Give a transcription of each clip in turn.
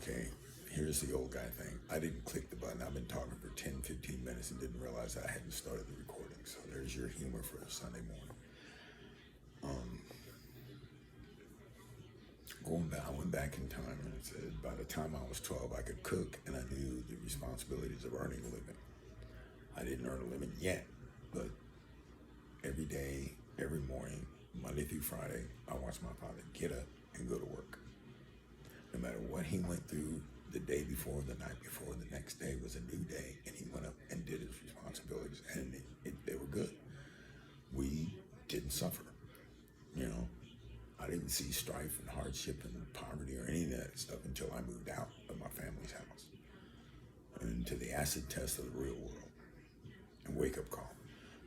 Okay, here's the old guy thing. I didn't click the button. I've been talking for 10, 15 minutes and didn't realize I hadn't started the recording. So there's your humor for a Sunday morning. Going back, I went back in time and it said by the time I was 12, I could cook and I knew the responsibilities of earning a living. I didn't earn a living yet, but every day, every morning, Monday through Friday, I watched my father get up and go to work. No matter what he went through the day before, the night before, the next day was a new day, and he went up and did his responsibilities, and they were good. We didn't suffer, you know. I didn't see strife and hardship and poverty or any of that stuff until I moved out of my family's house and to the acid test of the real world and wake-up call.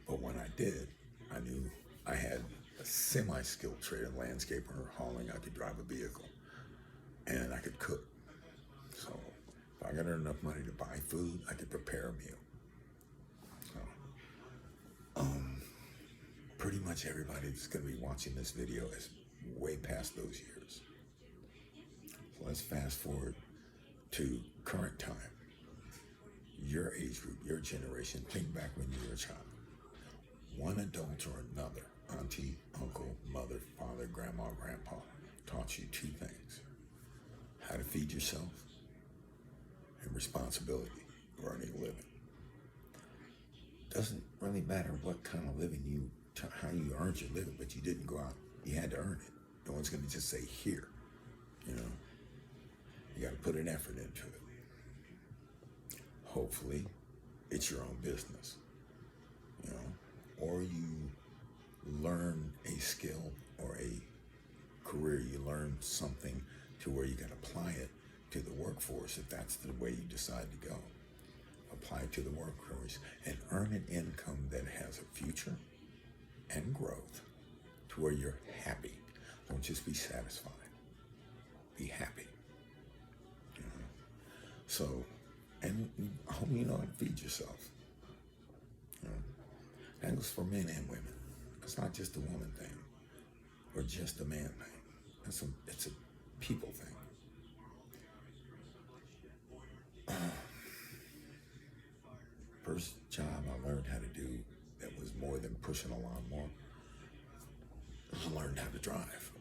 But when I did, I knew I had a semi-skilled trade of landscaper or hauling. I could drive a vehicle and I could cook. So if I got enough money to buy food, I could prepare a meal. So, pretty much everybody that's going to be watching this video is way past those years. So let's fast forward to current time. Your age group, your generation, think back when you were a child. One adult or another, auntie, uncle, mother, father, grandma, grandpa, taught you two things. How to feed yourself and responsibility of earning a living. Doesn't really matter what kind of living how you earned your living, but you didn't go out. You had to earn it. No one's going to just say, here, you know. You got to put an effort into it. Hopefully, it's your own business, you know, or you learn a skill or a career. You learn something to where you can apply it to the workforce if that's the way you decide to go. Apply it to the workforce and earn an income that has a future and growth to where you're happy. Don't just be satisfied. Be happy. You know? So, and I hope you know how to feed yourself. You know? That goes for men and women. It's not just a woman thing or just a man thing. It's a people thing. First job I learned how to do that was more than pushing a lawnmower. I learned how to drive.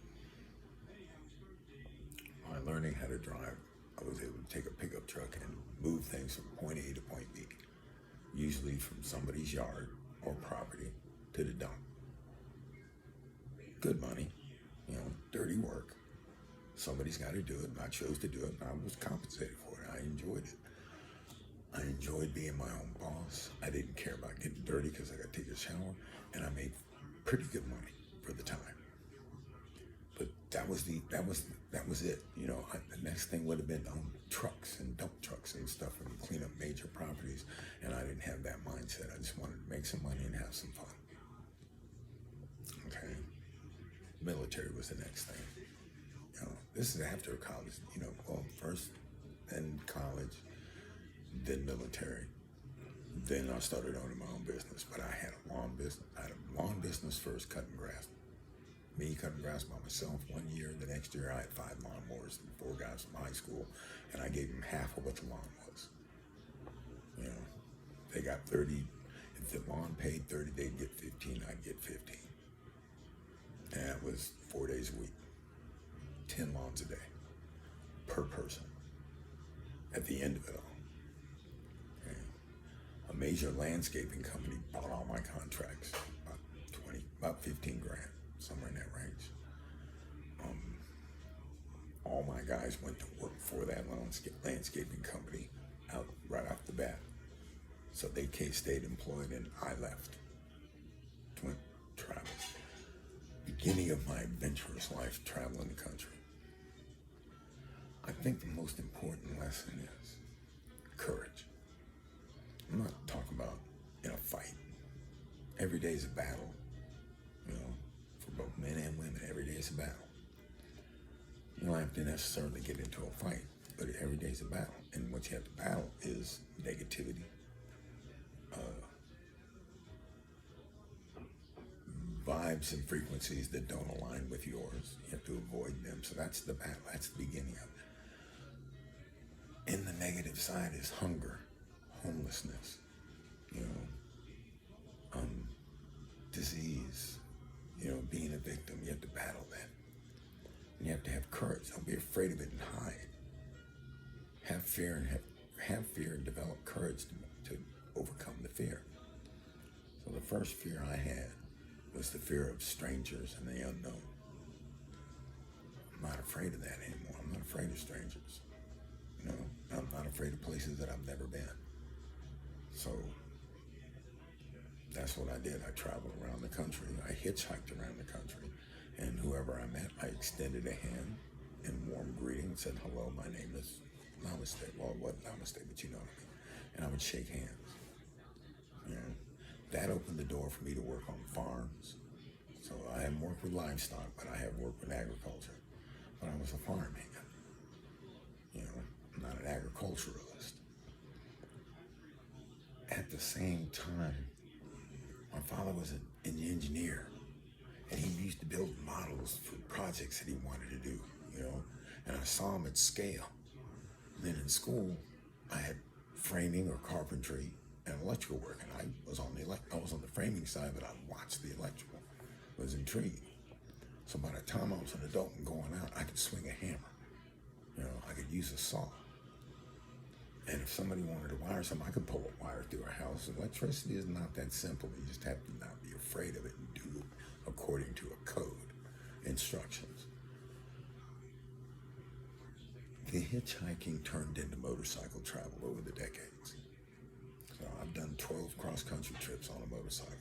By learning how to drive, I was able to take a pickup truck and move things from point A to point B, usually from somebody's yard or property to the dump. Good money, you know, dirty work. Somebody's got to do it, and I chose to do it, and I was compensated for it. I enjoyed it. I enjoyed being my own boss. I didn't care about getting dirty because I got to take a shower, and I made pretty good money for the time. But that was it. You know, the next thing would have been on trucks and dump trucks and stuff and clean up major properties, and I didn't have that mindset. I just wanted to make some money and have some fun. Okay. Military was the next thing. You know, this is after college. You know, well, first then college, then military. Then I started owning my own business, but I had a lawn business. I had a lawn business first, cutting grass. Me cutting grass by myself 1 year. The next year I had 5 lawnmowers and 4 guys from high school, and I gave them half of what the lawn was. You know, they got 30. If the lawn paid 30, they'd get 15. I'd get 15. And that was 4 days a week. 10 lawns a day per person. At the end of it all. A major landscaping company bought all my contracts, about 15 grand, somewhere in that range. All my guys went to work for that landscaping company right off the bat. So they stayed employed and I left. Went travel. Beginning of my adventurous life, traveling the country. I think the most important lesson is courage. I'm not talking about in a fight. Every day is a battle, you know, for both men and women. Every day is a battle. You don't have to necessarily get into a fight, but every day is a battle. And what you have to battle is negativity, vibes and frequencies that don't align with yours. You have to avoid them. So that's the battle. That's the beginning of it. negative side is hunger, homelessness, you know, disease, you know, being a victim. You have to battle that. And you have to have courage. Don't be afraid of it and hide. Have fear and develop courage to overcome the fear. So the first fear I had was the fear of strangers and the unknown. I'm not afraid of that anymore. I'm not afraid of strangers. You know, I'm not afraid of places that I've never been. So that's what I did. I traveled around the country. I hitchhiked around the country. And whoever I met, I extended a hand in warm greeting, said, hello, my name is Namaste. Well, it wasn't Namaste, but you know what I mean. And I would shake hands. You know, that opened the door for me to work on farms. So I haven't worked with livestock, but I have worked with agriculture. But I was a farm hand. You know, I'm not an agriculturalist. At the same time, my father was an engineer, and he used to build models for projects that he wanted to do, you know, and I saw him at scale. And then in school, I had framing or carpentry and electrical work, and I was on the framing side, but I watched the electrical. I was intrigued. So by the time I was an adult and going out, I could swing a hammer. You know, I could use a saw. And if somebody wanted to wire something, I could pull a wire through a house. Electricity is not that simple. You just have to not be afraid of it and do it according to a code, instructions. The hitchhiking turned into motorcycle travel over the decades. So I've done 12 cross-country trips on a motorcycle.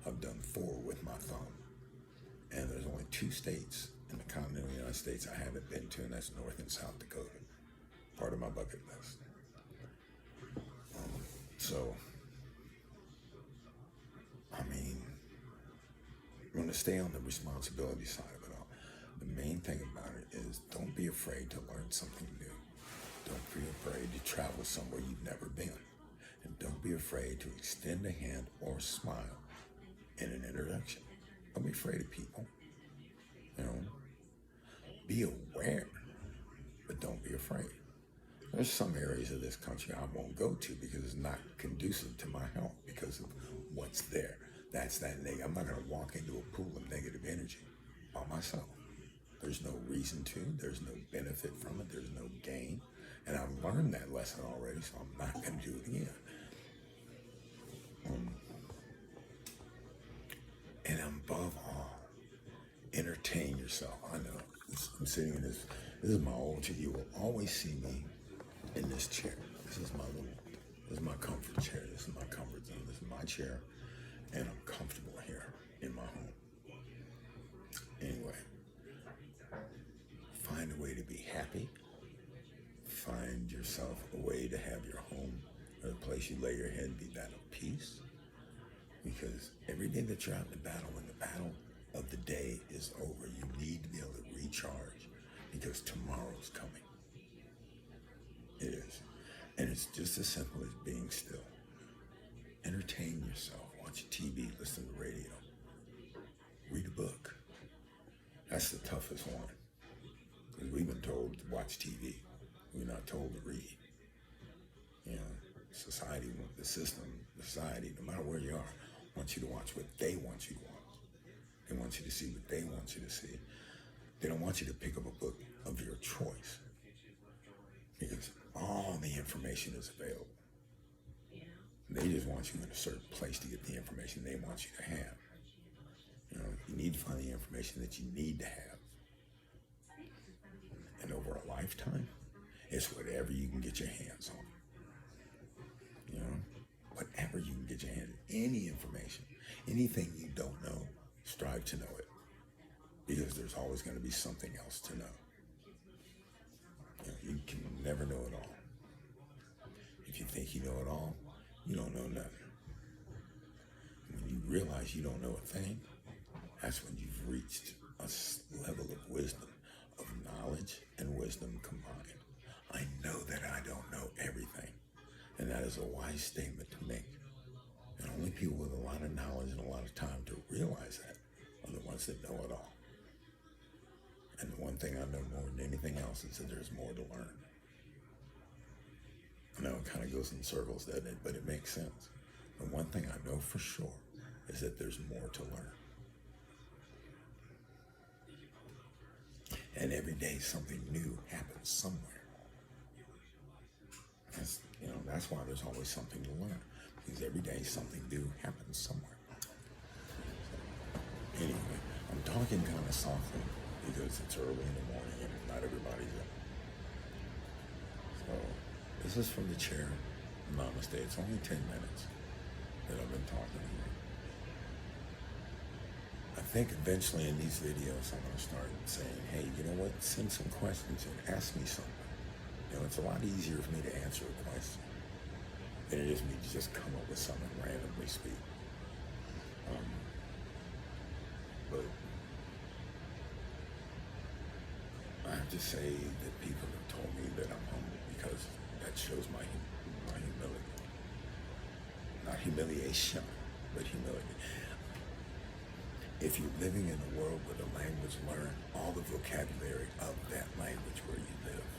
I've done 4 with my thumb. And there's only 2 states in the continental United States I haven't been to, and that's North and South Dakota. Part of my bucket list. So, I mean, I'm going to stay on the responsibility side of it all. The main thing about it is don't be afraid to learn something new. Don't be afraid to travel somewhere you've never been. And don't be afraid to extend a hand or smile in an introduction. Don't be afraid of people. You know, be aware, but don't be afraid. There's some areas of this country I won't go to because it's not conducive to my health because of what's there. That's that negative. I'm not going to walk into a pool of negative energy by myself. There's no reason to. There's no benefit from it. There's no gain. And I've learned that lesson already, so I'm not going to do it again. And above all, entertain yourself. I know. I'm sitting in this is my old chair. You will always see me in this chair. This is my comfort chair. This is my comfort zone. This is my chair. And I'm comfortable here in my home. Anyway, find a way to be happy. Find yourself a way to have your home or the place you lay your head be that of peace. Because every day that you're out in the battle, when the battle of the day is over, you need to be able to recharge because tomorrow's coming. It is. And it's just as simple as being still. Entertain yourself. Watch TV, listen to radio. Read a book. That's the toughest one. Because we've been told to watch TV. We're not told to read. You know, society, the system, society, no matter where you are, wants you to watch what they want you to watch. They want you to see what they want you to see. They don't want you to pick up a book of your choice. Because all the information is available. They just want you in a certain place to get the information they want you to have. You know, you need to find the information that you need to have. And over a lifetime, it's whatever you can get your hands on. You know, whatever you can get your hands on. Any information, anything you don't know, strive to know it. Because there's always going to be something else to know. You can never know it all. If you think you know it all, you don't know nothing. When you realize you don't know a thing, that's when you've reached a level of wisdom, of knowledge and wisdom combined. I know that I don't know everything, and that is a wise statement to make. And only people with a lot of knowledge and a lot of time to realize that are the ones that know it all. And the one thing I know more than anything else is that there's more to learn. kind of goes in circles, doesn't it? But it makes sense. And one thing I know for sure is that there's more to learn. And every day something new happens somewhere. That's why there's always something to learn. Because every day something new happens somewhere. Anyway, I'm talking kind of softly because it's early in the morning and not everybody's up. So this is from the chair. Namaste. It's only 10 minutes that I've been talking here. I think eventually in these videos I'm going to start saying, hey, you know what? Send some questions and ask me something. It's a lot easier for me to answer a question than it is me to just come up with something randomly speak. But I have to say that people have told me that I'm humble because that shows my humility. Not humiliation, but humility. If you're living in a world where the language, learn all the vocabulary of that language where you live.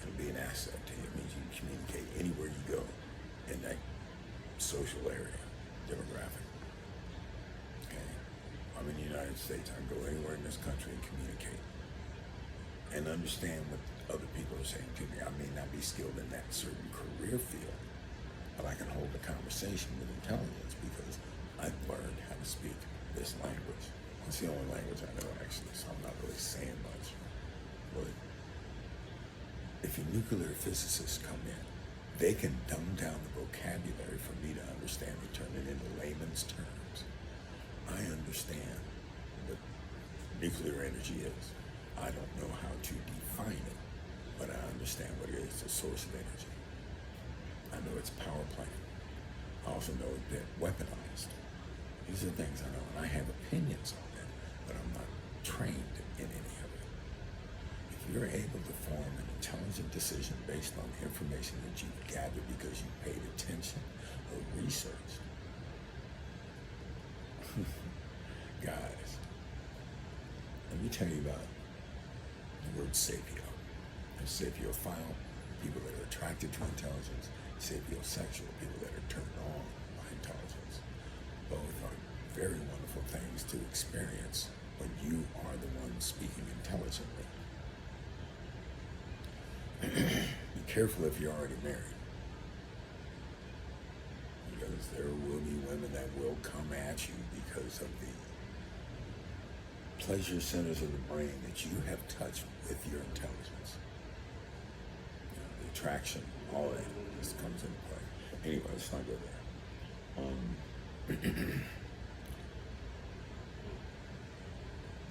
It'll be an asset to you. It means you can communicate anywhere you go in that social area, demographic. Okay? I'm in the United States. I can go anywhere in this country and communicate and understand what other people are saying to me. I may not be skilled in that certain career field, but I can hold a conversation with intelligence because I've learned how to speak this language. It's the only language I know, actually, so I'm not really saying much. But if your nuclear physicists come in, they can dumb down the vocabulary for me to understand and turn it into layman's terms. I understand what nuclear energy is. I don't know how to define it, but I understand what it is, the source of energy. I know it's power plant. I also know it's been weaponized. These are things I know, and I have opinions on them, but I'm not trained in any of it. If you're able to form an intelligent decision based on the information that you've gathered because you paid attention or researched, guys, let me tell you about the word sapio. There's sapiophile, people that are attracted to intelligence, sapiosexual, people that are turned on by intelligence. Both are very wonderful things to experience when you are the one speaking intelligently. Be careful if you're already married, because there will be women that will come at you because of the pleasure centers of the brain that you have touched with your intelligence. The attraction, all that just comes into play. Anyway, let's not go there.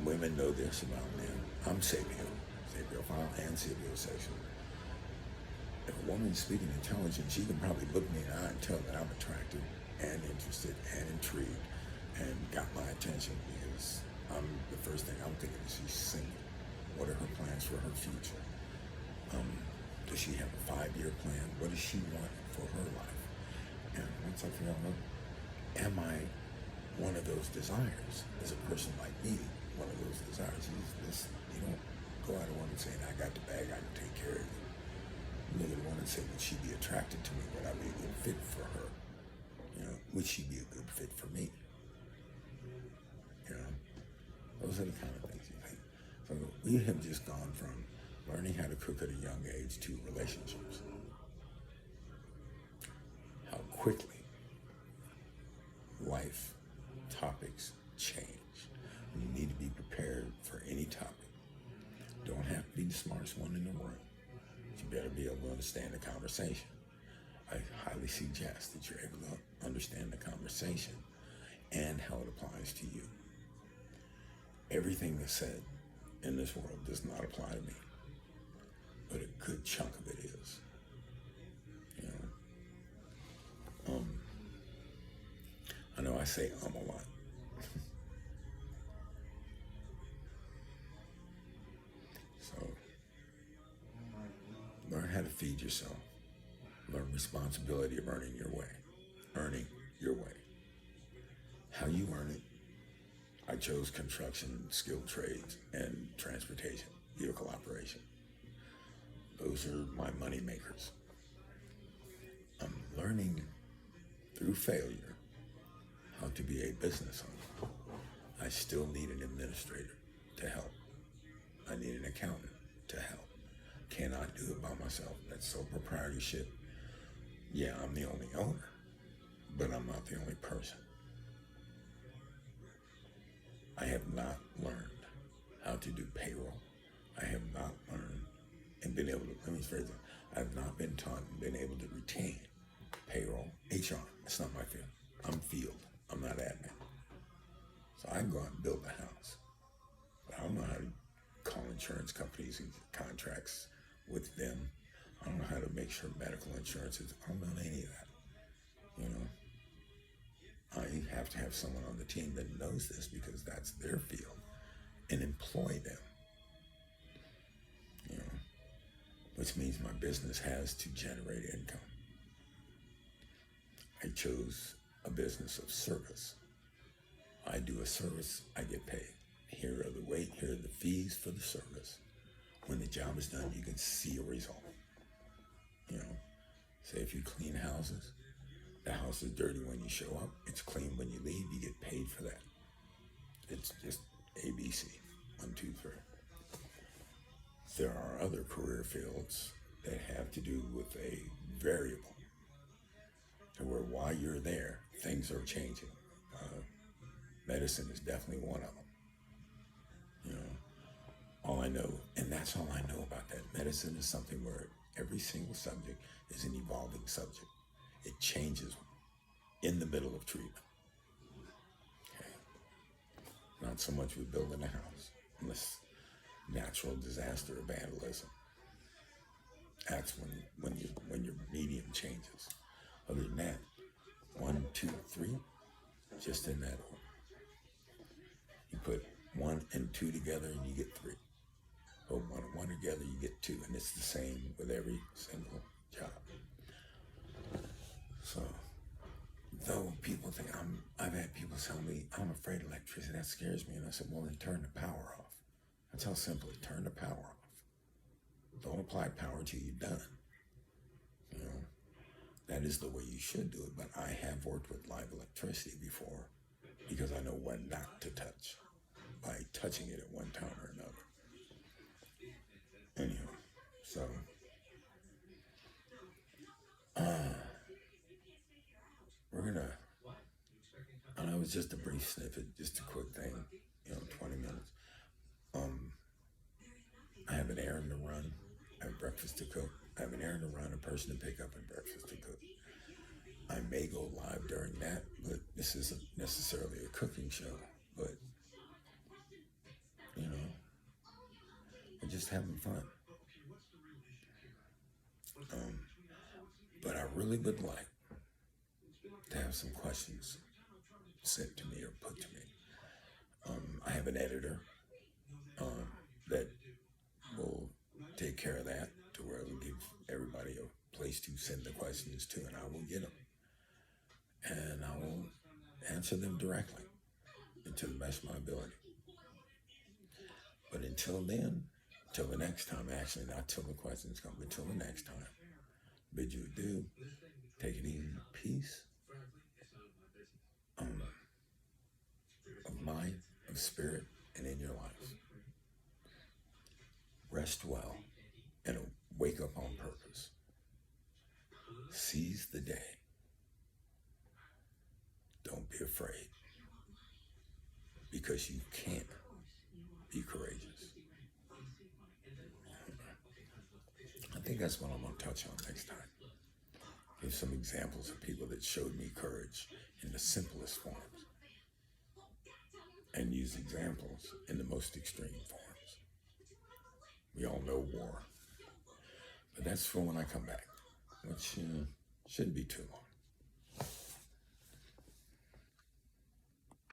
Women know this about men. I'm sapiophile and sapiosexual. If a woman's speaking intelligence, she can probably look me in the eye and tell that I'm attracted and interested and intrigued and got my attention because the first thing I'm thinking is she's single. What are her plans for her future? Does she have a 5-year plan? What does she want for her life? And once I figure out, am I one of those desires? Is a person like me one of those desires? You don't go out of one and say, I got the bag, I can take care of you. You look at one and say, would she be attracted to me? Would I be a good fit for her? Would she be a good fit for me? Those are the kind of things you think. So we have just gone from learning how to cook at a young age to relationships. How quickly life topics change. You need to be prepared for any topic. Don't have to be the smartest one in the room. You better be able to understand the conversation. I highly suggest that you're able to understand the conversation and how it applies to you. Everything that's said in this world does not apply to me, but a good chunk of it is. I know I say a lot. So, learn how to feed yourself. Learn responsibility of earning your way. Earning your way. How you earn it. I chose construction, skilled trades, and transportation, vehicle operation. Those are my money makers. learning through failure how to be a business owner. I still need an administrator to help. I need an accountant to help. Cannot do it by myself. That's sole proprietorship. Yeah, I'm the only owner, but I'm not the only person. I have not learned how to do payroll. I have not learned and been able to, let me phrase it, I have not been taught and been able to retain payroll, HR. It's not my field. I'm field. I'm not admin. So I can go out and build a house. But I don't know how to call insurance companies and contracts with them. I don't know how to make sure medical insurance is, I don't know any of that. You know, I have to have someone on the team that knows this because that's their field and employ them. You know, which means my business has to generate income. I chose a business of service. I do a service, I get paid. Here are the fees for the service. When the job is done, you can see a result. You know, say if you clean houses, the house is dirty when you show up, it's clean when you leave, you get paid for that. It's just ABC, 1, 2, 3. There are other career fields that have to do with a variable, to where while you're there, things are changing. Medicine is definitely one of them. You know, all I know, and that's all I know about that. Medicine is something where every single subject is an evolving subject. It changes in the middle of treatment. Okay. Not so much with building a house, unless natural disaster or vandalism. That's when your medium changes. Other than that, 1, 2, 3, just in that order. You put 1 and 2 together and you get 3. Put 1 and 1 together, you get 2, and it's the same with every single job. So, though people think I've had people tell me, I'm afraid of electricity, that scares me. And I said, well, then turn the power off. That's how simple it is. Turn the power off. Don't apply power till you're done. You know, that is the way you should do it. But I have worked with live electricity before because I know what not to touch by touching it at one time or another. Anyhow, so we're gonna, I know it was just a brief snippet, just a quick thing, 20 minutes. I have an errand to run, I have breakfast to cook, I have an errand to run, a person to pick up, and breakfast to cook. I may go live during that, but this isn't necessarily a cooking show, but, we're just having fun. But I really would like to have some questions sent to me or put to me. I have an editor that will take care of that, to where it will give everybody a place to send the questions to, and I will get them. And I will answer them directly and to the best of my ability. But until then, till the next time, actually not till the questions come, but till the next time, bid you adieu. Take it easy. Peace of mind, of spirit, and in your life. Rest well and wake up on purpose. Seize the day. Don't be afraid, because you can't be courageous. I think that's what I'm going to touch on next time. Give some examples of people that showed me courage in the simplest forms, and use examples in the most extreme forms. We all know war, but that's for when I come back, which shouldn't be too long.